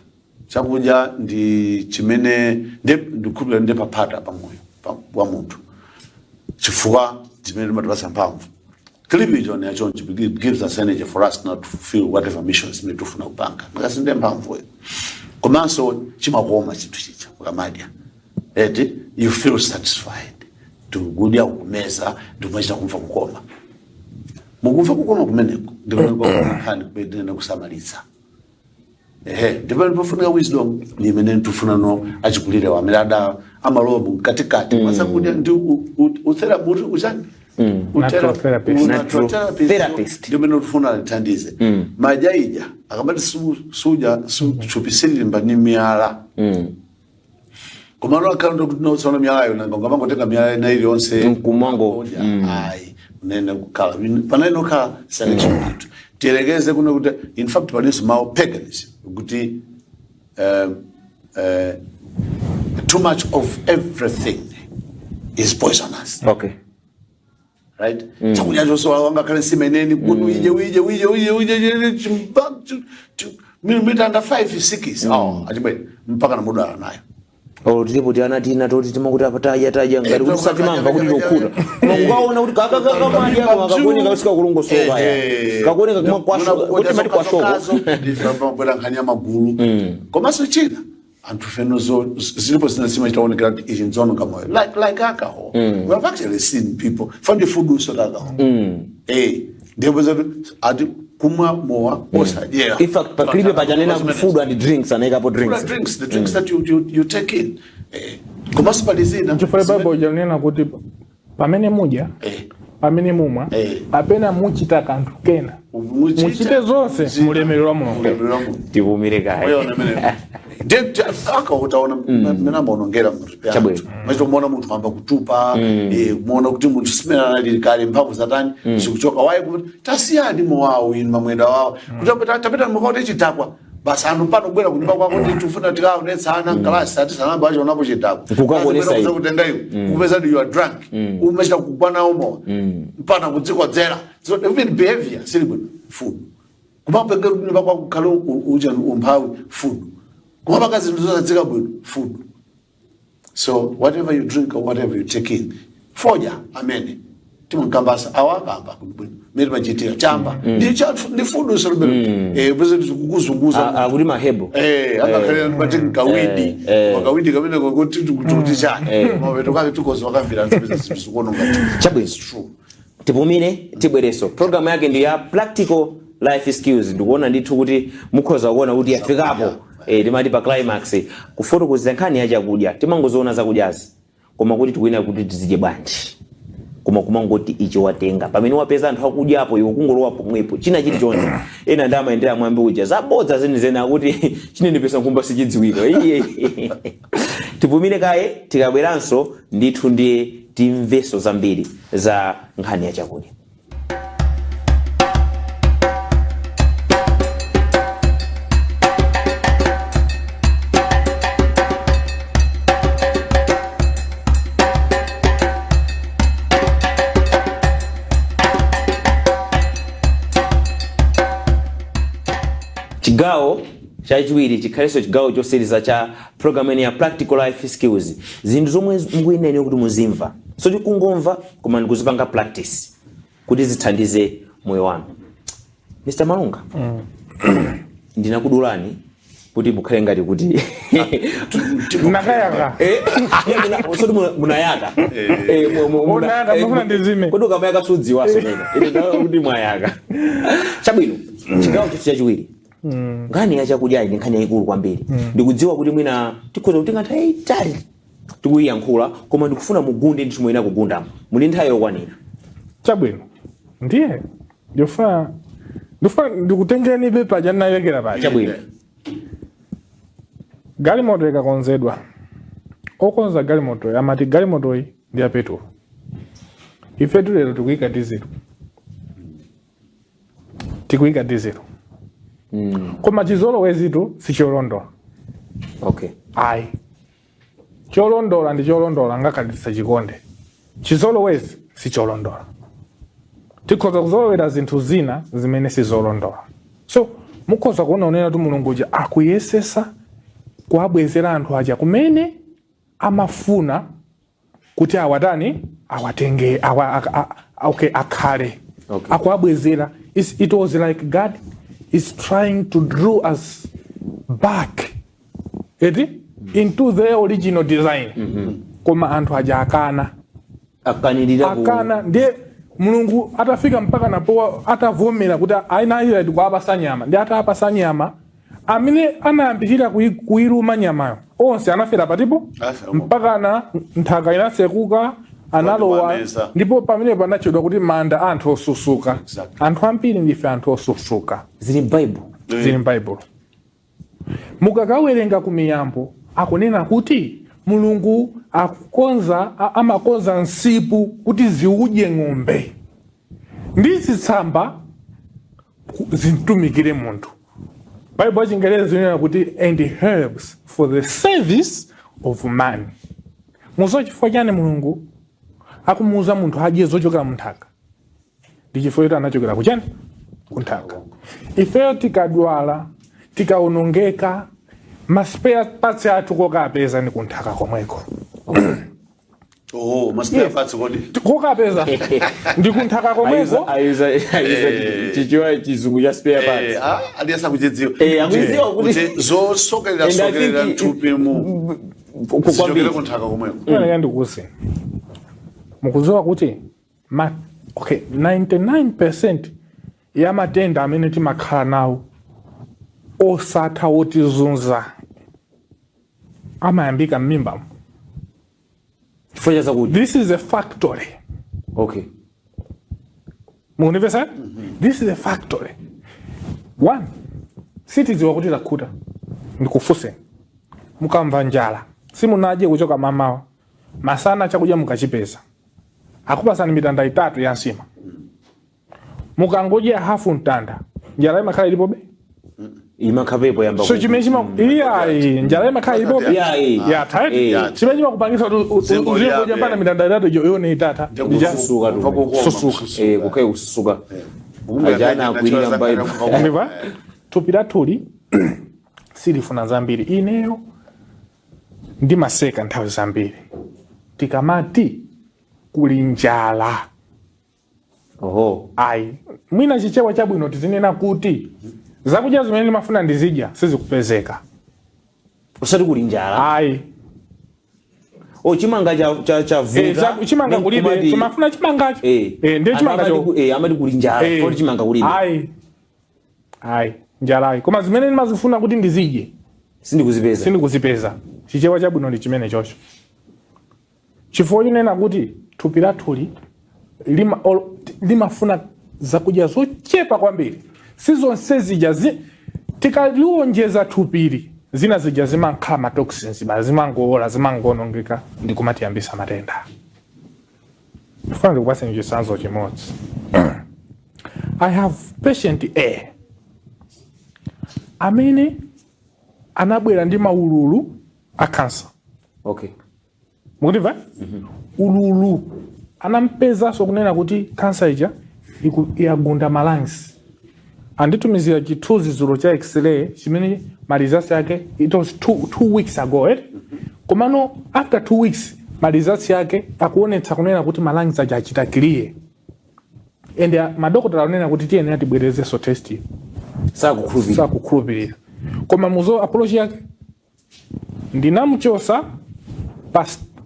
chakudya ndi chimene ndikhulupirira ndi paphata pa moyo wa munthu chifukwa chimene timatipasa mphamvu cleavage on yacho gives us energy for us not to fulfill whatever missions me tufuna kupanga makasinde mphamvu komanso chimakoma chinthu chicha ukamadya eti you feel satisfied to kudya kumeza ndimachita kumva kukoma mukumva kukoma kumeneko ndikoni kubedena kusamalitsa ndipo ndipofunika wisdom ni imene ndifuna no achikulire wa milada amalobo mkatikati masa kudya ndi utherapy uchani Natural therapist. Ndio meno tufuna lithandize. Majaija akabati suja chupisili mbani miyala. Komano akando kunosona miyala yona ngamba tenga miyala na ili onse kumango ai unene kukala paneno ka selection kitu. Tiregeze kuna kuti in fact palisi mao paganism kuti too much of everything is poisonous. Okay. Right? Chakunya joso wanga kale simeneni kunu wije millimeter under 5 6 ajibe mpaka na muda nayo ndipo anatina toti timakuti apataja taja ngati kuti satimamva kuti lokhuta ukaona kuti kakamali yako akakuoneka usika kulungo soba kakuoneka kumwa kwasho kuti mati kwashoko ndifamba kwenda nkanya magulu komanso china anthu fenozo zilipo zinasima itaonekera kuti ichi nzono kamoyo like alcohol we have actually seen people from the food also alcohol ndipo ati kumwa mowa osa in fact paklibe pajanena food and drinks anaikapo drinks the drinks that you take in komanso palizina chifukwa Bible janena kuti pamene muja pamene mumwa apena muchita kanthu kena muchite zonse mulemerero wa Mulungu tivumire kaye Dente aka utaona mena maonongera muzipyana macho muona muntu kwamba kutupa muona kuti muntu simena nali kale mphamvu zatani sikuchoka waye kuti tasiyadi mowawo in mamwenda wawo kuti tapeta mukaote chidakwa basi anu pano bwera kunimba kwako ndi tufuna tikaonetsana kalasi ati sanamba acho unapo chidakwa kukakonesa iwe kutenga iwe kupeza you are drunk umechita kukwana umo mpana kudzikodzera so even behavior sili good food kumapengera kunimba kwako kale uja umphawi food Kuma kazi ndozatsika bwino food. So whatever you drink or whatever you take in, foja amene. Timunkambasa awakamba kubwino. Meri machitira chamba. Ndi food usolubelo. Bese kukuzunguza. Kuli mahebo. Akakhalira ndibati kawidi. Wakawidi kamene kokuti kuti chani. Mabeto kake tukozo wakafira nzibese zikuona ngati. Chabwino. True. Tipumine tibwereso. Program yake ndi ya practical life skills. Ndikuona ndithu kuti mukhoza kuona kuti yafikapo. Timati pa climax kufotokozera nkhani ya chakudya timangozoona zakudyazi koma kuti tikuyenera kuti tizidye bwanji koma kumangoti ichi watenga pamene wapeza anthu akudyapo iwe kungolowa pomwepo china chilichonse ena ndamayendera mwambi uja zabodza zenizena kuti chinenepesa nkhumba sichidziwika tipumire kaye tikabweranso ndithu ndiye timveso zambiri za nkhani ya chakudya. Chigawo chachiwiri chikhaleso chigawo chosiriza cha program ya practical life skills zinthu zomwe mukuyenera kuti muzimva so tikungomva koma ndikuzipanga practice kuti zithandize moyo wanu. Mr. Malunga ndinakudulani kuti mukhale ngati kuti nakayaka so munayaka munayaka mufuna ndizime kuti ukamayaka sudziwaso nena kuti mwayaka chabwino chigawo chachiwiri ngani ya chakudya ndi nkhani yayikulu kwambiri ndikudziwa kuti mwina tikhoza kutenga nthawi yayitali tikuyiyankhula koma ndikufuna mugunde ndi chimwe kugundamo muli nthawi yokwanira. Chabwino ndiye ndifuna ndikutengeni pepa janayekera paja. Chabwino galimoto ikakonzedwa okonza galimoto amati galimoto iyi ndi ya petrol ife lero tikuyika diesel koma chizolowezitu sicholondola. Okay. Ayi cholondola ndi cholondola ngakhalisa chikonde chizolowezi sicholondola tikhoza kuzolowera zinthu zina zimene sizolondola so mukhoza kuona unena kuti Mulungu uja akuyesesa kuabwezera anthu aja kumene amafuna kuti awatani awatenge akhale Okay. Akuabwezera. It was like God is trying to draw us back into the original design. Koma anthu aja akana ndiye Mulungu atafika mpaka napo atavomera kuti aina kwa apasa nyama ndi atapasa nyama amene anayambirira kuiruma nyamayo onse anafera patipo mpaka na nthaka inasekuka analowa ndipo pamene panachedwa kuti manda anthu osusuka. Anthu ambiri ndife anthu osusuka. Zili m'Bible. Mukakawerenga kumiyambo akunena kuti Mulungu amakonza nsipu kuti ziudye ng'ombe ndi zitsamba zintumikire munthu. Bible y'Chingerezi inena kuti and herbs for the service of man. Muzo chifukwa chani Mulungu akumuuza munthu adye zochokera munthaka? Ndi chifukwa choti anachokera kuchani? Kunthaka. Ifeyo tikadwala tikaonongeka maspare parts athu kokapeza ni kunthaka komweko. Maspare parts kodi kokapeza ndi kunthaka komweko. Ayuza chichiwa chizungu cha spare parts. Aliyasa kuchidziwa. Akudziwa kuti zosokerera mthupi mu kukwambira kunthaka komweko. Ndikuze mukudziwa kuti 99% ya matenda amene timakhala nawo osatha otizunza amayambika m'mimba. This is a factory. Okay. Munivesa? This is a factory. One, sitidziwa kuti takhuta ndikufuse mukamva njala simunaje kuchoka mamawa masana chakudya mukachipeza akupasani mitanda 3 ya nsima mukangoja hafu mtanda njala imakhala ilipobe imakhapepo yamba so chimechima njala imakhala ilipobe ya tight chimechima kupangisa uziyoja pana mitanda 3 yone itata ndijasuka kukai ususuka ajana akwirira Bible. Umva tupira tuli silifuna zambiri ineyo ndi maseka nthawi zambiri tikamati kuli njala mwina chichewa chabwino tizinena kuti zakudya zimene ndimafuna ndizidya sizikupezeka usati kuli njala chimanga cha vuta chimanga kulibe timafuna chimangacho ndiye chimangacho amati kuli njala kodi chimanga kulibe njala koma zimene ndimazifuna kuti ndizidye sindikuzipeza chichewa chabwino ndi chimene chocho chifukwa chinena kuti thupi lathuli limafuna zakudya zochepa kwambiri sizonse zija tikaliwonjeza thupili zina zija zimankhala matoxins zimangowola zimangonongeka ndikumatiyambisa matenda. Fana ndikupaseni chisanzo chimodzi. I have patient A amene anabwera ndi maululu a cancer. Okay. Mukutimva? Ululu anampezanso kunena kuti cancer ija yagunda malangs. Anditumizira chithunzi zulo cha x-ray chimene results yake it was two weeks ago komano after 2 weeks results yake akuonetsa kunena kuti malangs aja achita clear and madokotala anena kuti tiyene atibwerezeso test sakukhulupirira koma muzo approach yake ndinamuchosa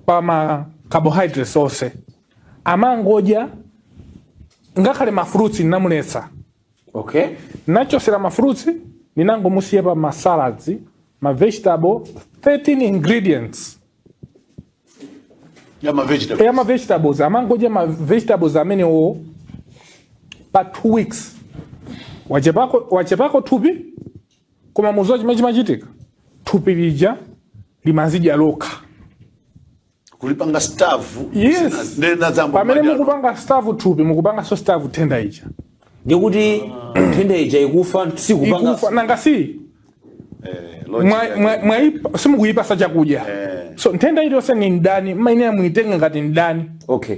pa ma carbohydrates onse amangoja ngakhale mafruits namuletsa. Okay. Nachosera mafruits ninangomusiya pa ma salads ma vegetable 13 ingredients ya ma vegetables amangoja ma vegetables amene pa 2 weeks wachepako thupi koma muzo chimene chimachitika thupi lija limazidya lokha kulipanga staff. Yes. Pamene mukupanga staff thupi mukupanga so staff tenda ija ndikuti tenda ija ikufa sikupanga nanga simukuyipasa chakudya so ntenda iliyonse ni ndani maine muitenga ngati ndani. Okay.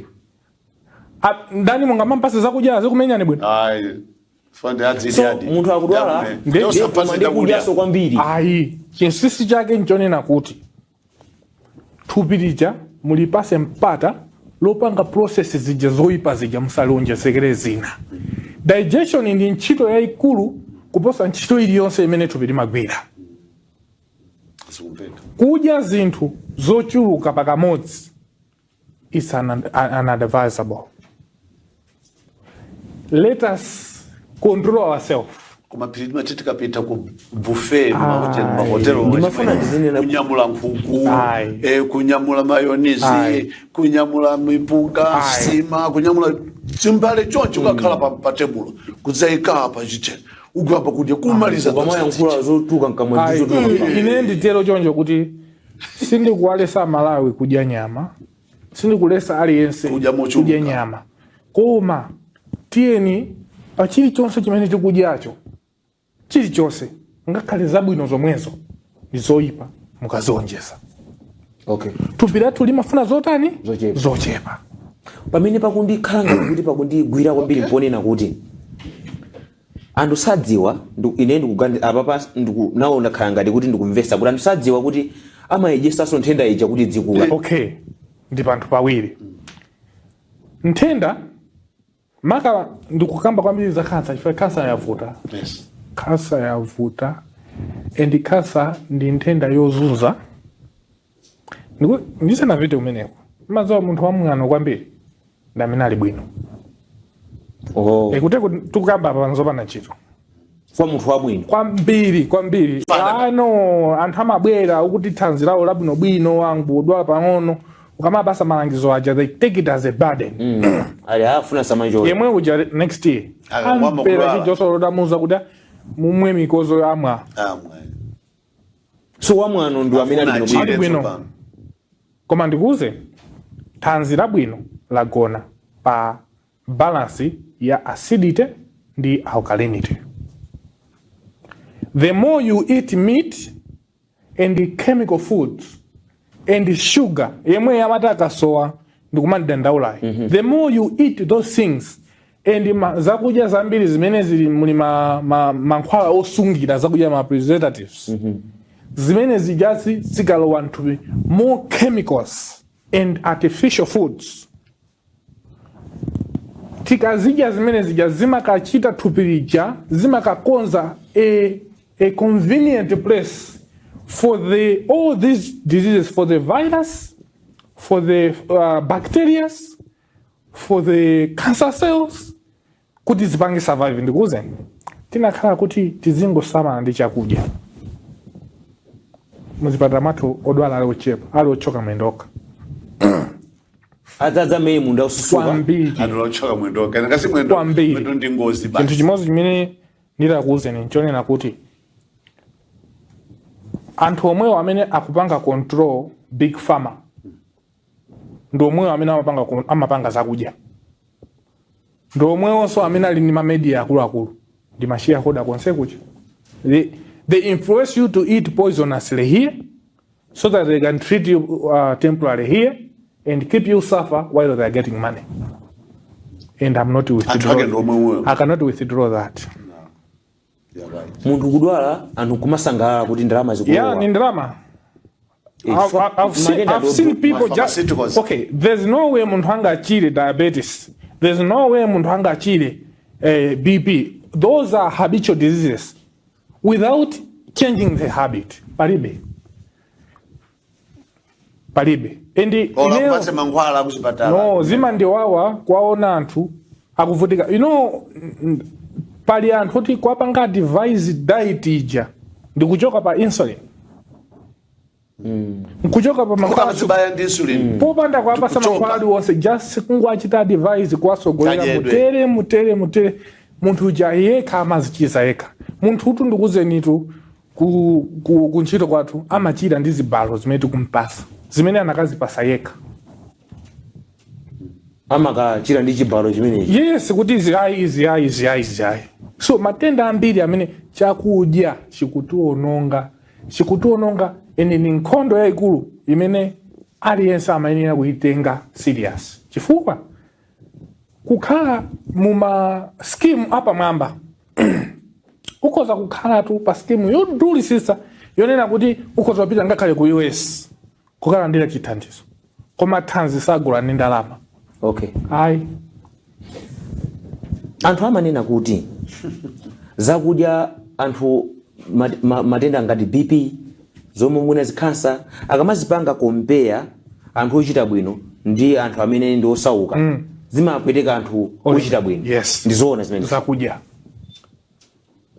Ndani mungamapasa zakudya zikumenyani bwino munthu akudwala ndikudyaso kwambiri chinsisi chake nchonena kuti thupi lija mulipase mpata lopanga process zija zoyipa zija musalonjezekere zina. Digestion ndi ntchito yayikulu kuposa ntchito iliyonse imene thupi limagwira. Kudya zinthu zochuluka pakamodzi is unadvisable. Let us control ourselves. Kuma piridi matitika pita ku buffet mahotelo ndimafuna ndizinena kunyamula nkhuku kunyamula mayonnaise kunyamula mipunga sima kunyamula chimbale choncho kakhala pa table kuzaika pa chiche ugamba kudya kumaliza pamayankhula zotuka nkamwe ndizotuka ine nditero choncho kuti sindikuwalesa Malawi kudya nyama, sindikulesa aliyense kudya nyama, koma tiyeni pa chilichonse chimene tikudyacho chilichonse ngakhale zabwino zomwezo ndizoyipa mukazonjeza. Okay. Thupi lathu limafuna zotani? Zochepa. Pamene pakundikhala kuti pakundigwira kwambiri ponena kuti anthu sadziwa ine ndikuganda apapa ndikunaona khala ngati kuti ndikumvesa kuti anthu sadziwa kuti amayejesanso nthenda ija kuti dzikula. Okay. Ndi panthu pawiri. Nthenda maka ndikukamba kwambiri za kansa, chifukwa kansa yavuta. Yes. Kansa yavuta and kansa ndi nthenda yozunza. Ndisana vite umeneko. Mazo munthu wamng'ano kwambiri ndamene ali bwino. Kuti tukamba panzopanda ntchito. Kwa munthu wabwino. Kwambiri. Ano anthu amabwera ukuti thanzi lawo labwinobwino wangu odwala pang'ono. Ukamabasa malangizo aja, they take it as a burden. Ali afuna samanjo. Yemwe uja next year. Ampera chijoso rodamuza kuti mumwe mikozo amwa. So wamwano ndu amene ali bwino. Koma ndikuze thanzi labwino lagona pa balance ya acidity ndi alkalinity. The more you eat meat and chemical foods and sugar, yemwe yamataka soa ndikumanda ndaula. The more you eat those things and zakudya zambiri zimene zili muli mankhwala osungira zakudya ma preservatives. Zimene zijasi zikalowa nthupi more chemicals and artificial foods. Tikazidya zimene zija zimakachita thupi lija zimakakonza a convenient place for all these diseases, for the virus, for the bacteria, for the cancer cells, kuti zipange survive. Ndikuze tinakhala kuti tizingosamala ndi chakudya. Muzipata mathu odwala ali ochepa, ali ochoka mwendoka. Adzaza meye munda ususuka. Ali ochoka mwendoka. Ngasi mwendoka ndi ngozi basi. Chinthu chimodzi chimene ndirakuze ni chonena kuti anthu omwewo amene akupanga control big pharma ndo omwewo amene amapanga zakudya. Ndo omwewonso amene ali ndi mamedia akuluakulu ndi mashareholder konse kucha. They influence you to eat poisonously here so that they can treat you temporarily here and keep you suffer while they are getting money. And I'm not withdraw. I cannot withdraw that. Muntu kudwala anthu kumasangalala kuti ndalama zikulowa. Yeah, ni ndalama. I've seen people just okay, there's no way muntu angachire diabetes. There's no way muntu angachire BP. Those are habitual diseases. Without changing the habit. Paribe. No, zima ndiwawa kwaona anthu akuvutika. You know, pali anthu kuti kwapanga device diet ija ndikuchoka pa insulin. Nkuchoka pa mankhwala ndi insulin. Popanda kwapasa mankhwala wonse just kungwachita device kwasogolera mutere munthu uja yekha amazichiza yekha. Munthu utu ndikuzenitu ku ntchito kwathu amachira ndi zibalo zimene tikumpasa. Zimene anakazipasa yekha. Amakachira ndi chibalo chimenechi. Yes, kuti izi. So matenda ambiri amene chakudya chikutiononga ene ni nkhondo yayikulu imene aliyense amayenera kuitenga serious. Chifukwa kukhala muma scheme apamwamba ukhoza kukhala tu pa scheme yodulisisa yonena kuti ukhoza kupita ngakhale ku US kukalandira chithandizo. Koma thanzi sagula ndi ndalama. Okay. Ayi. Anthu amanena kuti zakudya anthu matenda ngati BP zomwe muna zikhansa akamazipanga compare anthu ochita bwino ndi anthu amene ndi osauka zimapweteka anthu ochita bwino. Yes. Ndizoona zimene Zakudya.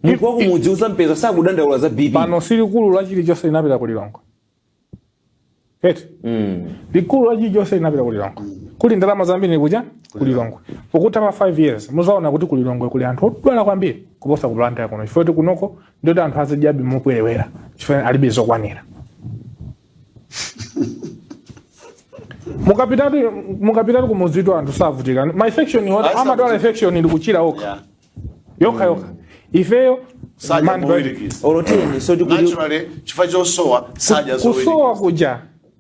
Munthu wakumudzi usampeza sakudandaula za BP. Pano silikulu la chilichonse linapita kulilongo. Eti? Likulu la chilichonse linapita kulilongo. Kuli ndalama zambiri kuja kulilongo. Pokuti pa 5 years muzaona kuti kulilongo kuli anthu odwala kwambiri kuposa kulanda kuno. Chifukwa kunoko ndio anthu azidyabe mopwelewera. Chifukwa alibe zokwanira. Mukapitatu kumuzitu anthu savutika. My infection yote amadwala infection ndi kuchira oka. Yoka. Ifeyo oloteni so naturally chifukwa chosowa saja kusowa kuja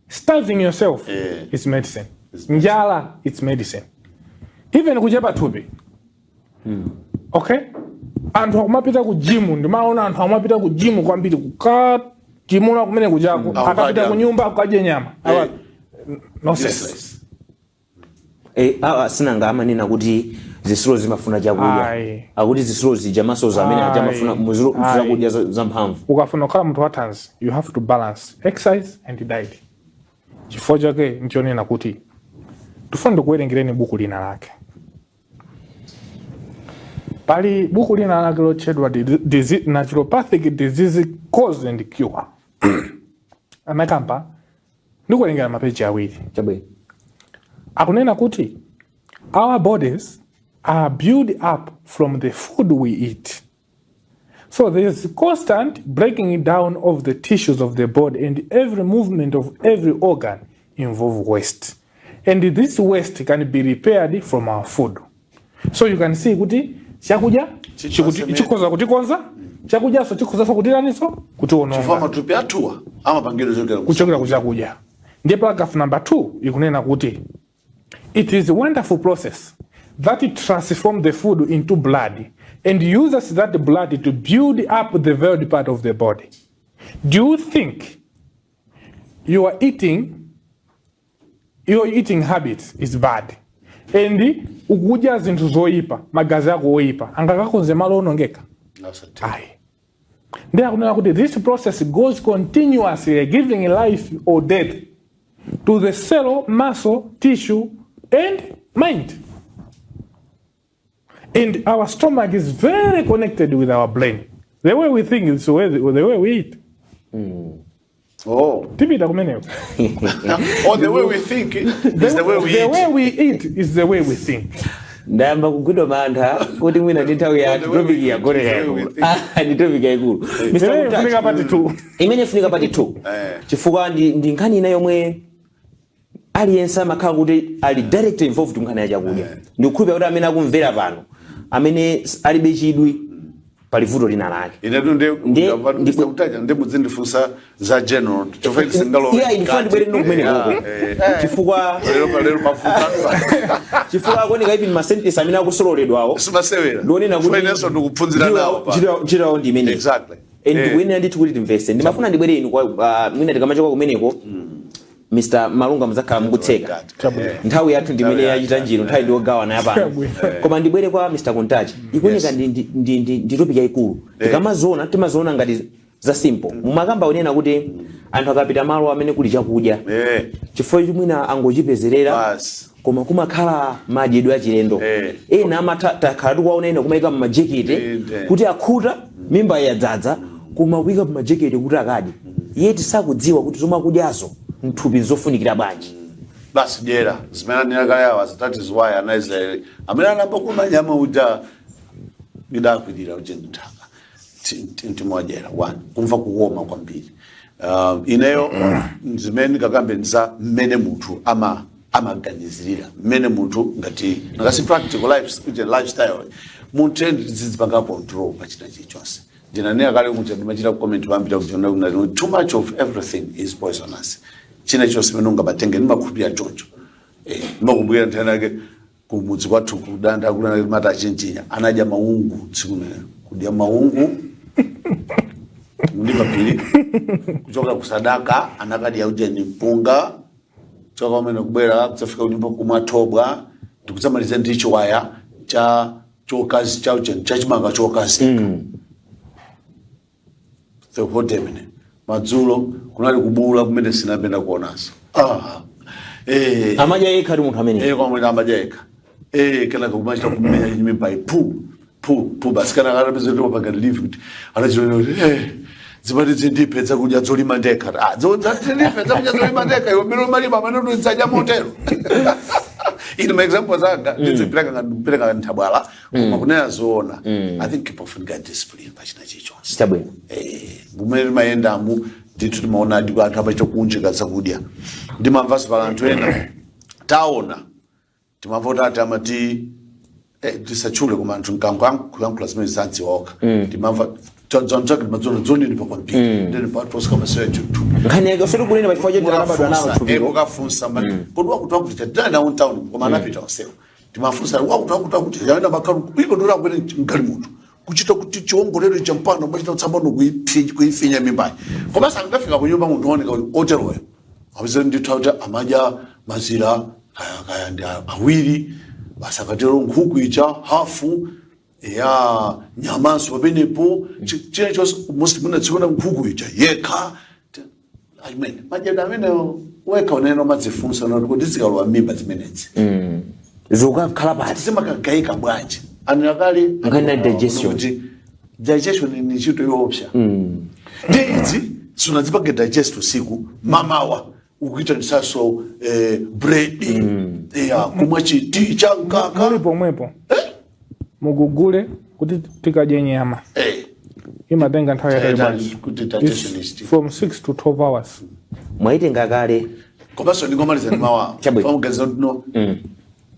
starving yourself is medicine. Njala it's medicine. Even kuchepa thupi. Okay? Anthu akumapita ku gym ndimaona anthu akumapita ku gym kwambiri kukatimula kumene kujako akapita ku nyumba akadye nyama. No sense. Sinanga amanena kuti zisulo zimafuna chakudya. Akuti zisulo zijamaso amene amafuna muziro zakudya zamphamvu. Ukafuna kukhala munthu wathanzi, you have to balance exercise and diet. Chifukwa chake nchonena kuti tufuna kuwerengereni buku lina lake. Pali buku lina lake lotchedwa Naturopathic Disease Cause and Cure. Amakampa ndikuwerengera mapeji awiri. Chabwe. Akunena kuti our bodies are built up from the food we eat. So there is constant breaking down of the tissues of the body, and every movement of every organ involves waste. And this waste can be repaired from our food. So you can see kuti chakudya chikoza kutikonza, chakudya so chikoza so kutiraniso kutiononga. Chifama tupi atua ama pangiro kuchokera kuchakudya. Ndiye paragraph number 2 ikunena kuti it is a wonderful process that it transforms the food into blood and uses that blood to build up the very part of the body. Do you think your eating habits is bad? And ukudya zinthu zoyipa, magazi yako oyipa, angakakonze malo onongeka? Ayi. Ndiye akunena kuti this process goes continuously, giving life or death to the cell, muscle, tissue, and mind. And our stomach is very connected with our brain. The way we think is the way we eat. Oh. Tipita kumeneko. Or the way we think is the way we eat. The way we eat is the way we think. Ndayamba kugudwa mantha kuti mwina ndithawi ya topic ya gore yakulu. Ndi topic yakulu. Mr. Funika pati 2. Imene funika pati 2. Chifukwa ndi nkhani ina yomwe aliyense amakhala kuti ali direct involved nkhani ya chakudya. Ndikukhulupirira kuti amene akumvera pano amene alibe chidwi pali vuto lina lake. Inetu ndikutaja ndimudzindifunsa za general chofika singalo. Ndifuna bwere nokumeneko. Chifukwa lero mafuta. Chifukwa kuoneka even ma sentence amene akusololedwawo. Simasewera. Ndionena kuti Finenso ndikupfunzira nawo. Chirawo ndi imene. Exactly. Ndikuyenera ndithu kuti timvese. Ndimafuna ndibwere inu kwa mwina tikamachoka kumeneko. Mr. Malunga muzakhala mukutseka. Nthawi yathu ndimene yachita njiro nthawi ndiogawana yapano. Koma ndibwere kwa Mr. Kontachi. Ikuoneka ndi topic yayikulu. Timazoona ngati za simple. Mumakamba onena kuti anthu akapita malo amene kuli chakudya. Chifukwa mwina angochipezerera. Koma kumakhala madyedwe achilendo. Ena amakhala tikuwaona kumayika mmajekete kuti akhuta mimba yadzadza kumayika mmajekete kuti akadye. Yeti sakudziwa kuti zomakudyazo nthupi zofunikira bwanji. Basi jera zimene ndinakalawa that is why ana Israel amene anapakuma nyama uja idakwidira ujendaka ntimwajera one kumva kuwoma kwambiri ineyo zimene kakambe nza mmene munthu amaganizirira mmene munthu ngati ngasi practical lifestyle munthu ndizipanga control pachita chichonse ndinanena kale kuti ndimachita comment pambira kujiona kuti too much of everything is poisonous. China chose menunga batenge ndimakhupira choncho ndimakubwira nthanake kumudzi kwathu kudanda kulana mata chinchinya anadya maungu tsiku lero kudya maungu ndipa pili kuchoka kusadaka anakadya uje ni mpunga choka umene kubwera kusafika kunyumba kumathobwa ndikuzamaliza ndi chiwaya chokazi chachimanga chokazi the whole day mene madzulo kunali kubula kumene sinapenda kuonaso amaja yekha ali munthu amene kwa mwina amaja yekha kana kumachita kumenya nyimba pu basi kana akapeza kuti wapanga live kuti anachilona kuti zimati zindipedza kudya dzolima ndekha dzindipedza kudya dzolima ndekha iwe mbiro malima manondodzaja motero ine maexamples anga ndizipireka nthabwala koma kunena zoona I think people often get discipline pachina chichonse chabwino bumene mayendamu ndithu timaona ndi anthu apacho kunjika zakudya ndimamvanso pa anthu ena taona timamva kuti ati amati tisachule koma anthu nkankuyankhula zimene zadziwaka timamva dzonzake madzona dzonini pa kwambiri ndene patosika kama sewe chutu nkhani yake usati kunena pa chifukwa choti anabadwa nawo thupiro ukafunsa kodi wakuti wakuti down town koma anapita onsewo timafunsa wakuti yaenda bakhalu iko ndora kwene ngali munthu kuchita kuti chiongolero cha mpano machita kutsambano kuifinya mimbai koma sangafika kunyumba munthu oneka kuti oteroyo abizeni nditauta amaja mazira kaya ndi awiri basakatero nkhuku icha hafu ya nyamanso papenepo chine chose muslimuna tsiona nkhuku icha yekha amen majeda amene weka uneno madzifunsa noti kuti zikalwa mimba zimenezi zokakhala pati zimakagaika bwanji anakali ngana digestion ni chito yoopsa ndezi sunazipanga digest usiku mamawa ukuita nisaso bread kumwa chiti cha nkaka muri pomwepo mugugule kuti tikadye nyama imatenga nthawi yatali from 6 to 12 hours mwaitenga kale komanso ndingomaliza ndi mawa pamuganiza kuti no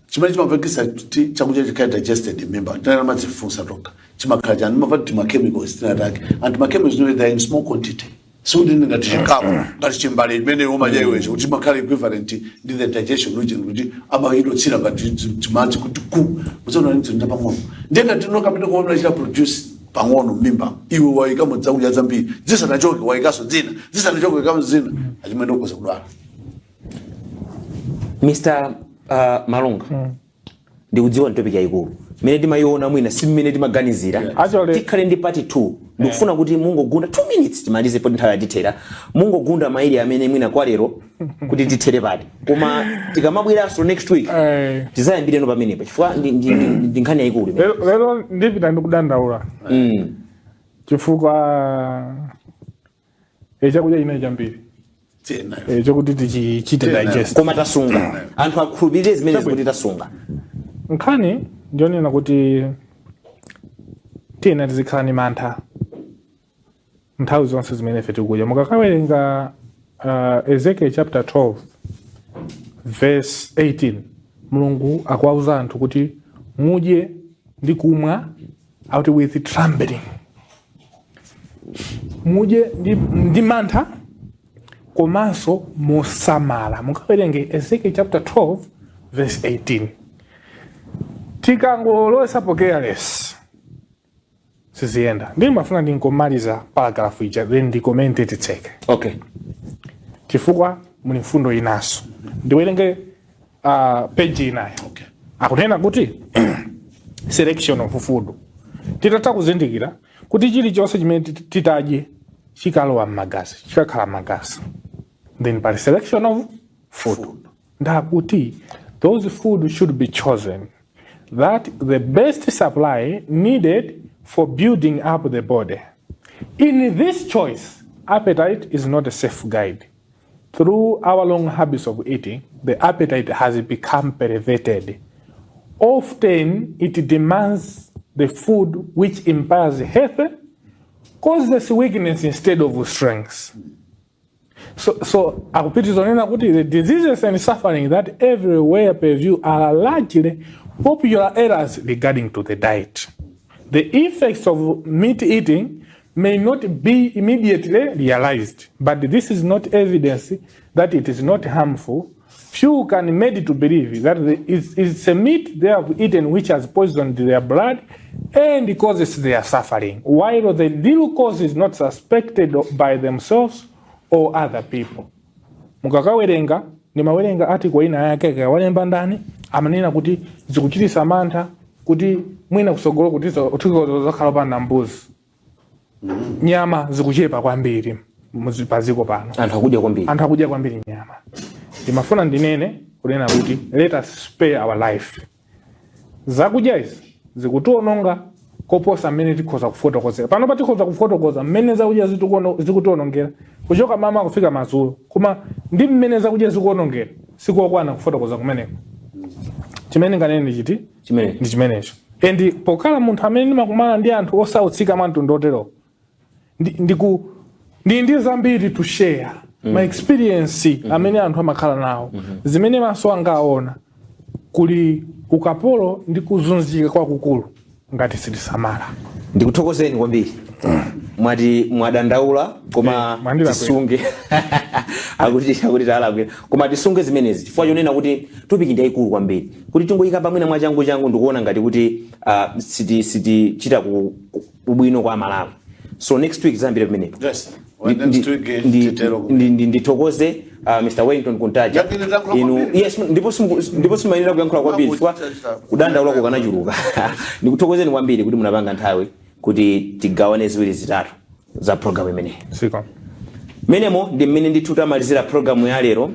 chimene chimapangisa kuti chakudya chikhala digested member tinana madzifunsa toka chimakhala chani mava kuti chemicals tinatake and chemicals know they in small quantity so ndine ngati chikapo ngati chimbale imene umadya iwecho kuti makhala equivalent ndi the digestion region kuti amayidotsira ngati chimadzi kuti ku muzaona nitsinda pang'ono ndengati tinokapita kuona chita produce pang'ono mimba iwe waika mudzakudya zambiri zisanachoke waikaso dzina zisanachoke kama zina achimene ukuza kudwala Mr. Malunga ndikudziwa topic yayikulu mene timayiona mwina si mmene timaganizira tikhale ndi part 2 ndikufuna kuti mungogunda 2 minutes timalize poti nthawi yatithera mungogunda maili amene mwina kwa lero kuti tithere pati koma tikamabweranso next week tizayambireno pamenepa chifukwa ndi nkhani yayikulu lero ndipita ndikudandaula chifukwa chakudya chinayi chambiri chokuti tichite digest koma tasunga anthu akhulupirire zimene zikuti tasunga nkhani ndionena kuti tiyena tizikhala ni mantha nthawi zonse zimene ife tikudya mukakawerenga Ezekiel chapter 12 verse 18 mulungu akuwauza anthu kuti mudye ndi kumwa out with trembling mudye ndi mantha komanso mosamala mukawerenge Ezekiel chapter 12 verse 18 tikangolowesa careless siziyenda ndimafuna ndingomaliza paragraph ija then ndikomente titseke okay chifukwa muli mfundo inaso ndiwerenge page inayo akunena kuti selection of food titatha kuzindikira kuti chilichonse chimene titadye chikalowa m'magazi chikakhala m'magazi then by selection of food ndakuti those food should be chosen that the best supply needed for building up the body. In this choice, appetite is not a safe guide. Through our long habits of eating, the appetite has become perverted. Often, it demands the food which impairs health, causes weakness instead of strength. So akupitizonena kuti the diseases and suffering that everywhere preview are largely popular errors regarding to the diet. The effects of meat eating may not be immediately realized, but this is not evidence that it is not harmful. Few can be made to believe that it's a meat they have eaten which has poisoned their blood and causes their suffering, while the real cause is not suspected by themselves or other people. Mukakawerenga nimawerenga article ina yake kawalemba ndani amanena kuti zikuchitisa mantha kuti mwina kusogolo kuti zakhala pana mbuzi nyama zikuchepa kwambiri paziko pano anthu akudya kwambiri nyama. Ndimafuna ndinene kunena kuti let us spare our life. Zakudya izi zikutiononga koposa mmene tikhoza kufotokozera. Pano patikhoza kufotokoza mmene zakudya zikutionongera kuchoka mama kufika madzulo, koma ndi mmene zakudya zikuonongera sikokwana kufotokoza kumeneko. Chimene nganene ndi chimenecho. And pokala munthu amene ndimakumana ndi anthu osautsika manthu ndotero ndi zambiri to share my experience amene anthu amakhala nawo zimene maso anga aona kuli ukapolo ndi kuzunzika kwakukulu ngati sitisamala. Ndikuthokozeni kwambiri. Mwati mwadandaula koma tisunge akuti talakwe koma tisunge zimenezi chifukwa chonena kuti topic ndi yaikulu kwambiri kuti tingoyika pamwina mwa changu ndikuona ngati kuti siti chita kubwino kwa Malawi. So next week zambiri pamene ndithokoze Mr. Wellington Kuntaja inu yes ndipo simayenera kuyankhula kwambiri chifukwa kudandaula kukanachuluka. Ndikuthokozeni kwambiri kuti munapanga nthawi kuti tigawane ziwiri zitatu za program imene. Menemo ndi mmene ndithu tamalizira program ya lero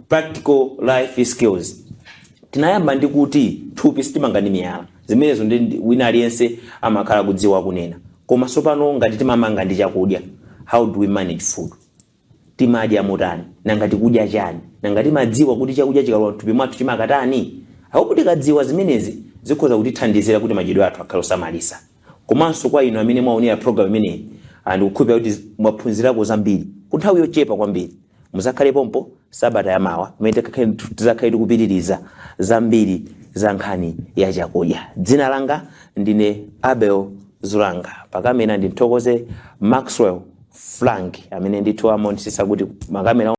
practical life skills. Tinayamba ndi kuti thupi sitimanga ndi miyala zimenezo ndi wina aliyense amakhala kudziwa kunena, koma sopano ngati timamanga ndi chakudya, how do we manage food? Timadya motani nanga tikudya chani nanga timadziwa kuti chakudya chikalowa thupi mwathu chimakatani. Apo tikadziwa zimenezi zikhoza kutithandizira kuti madyedwe athu akhale osamalisa. Komanso kwa inu amene mwaonera program imeneyi ndikukhulupirira kuti mwaphunzirako zambiri kunthawi yochepa kwambiri. Muzakhale pompo sabata yamawa kumene tizakhale tikupitiriza zambiri za nkhani ya chakudya. Dzina langa ndine Abel Zulanga, pakamera ndimthokoze Maxwell Frank amene ndithu amonetsa kuti makamera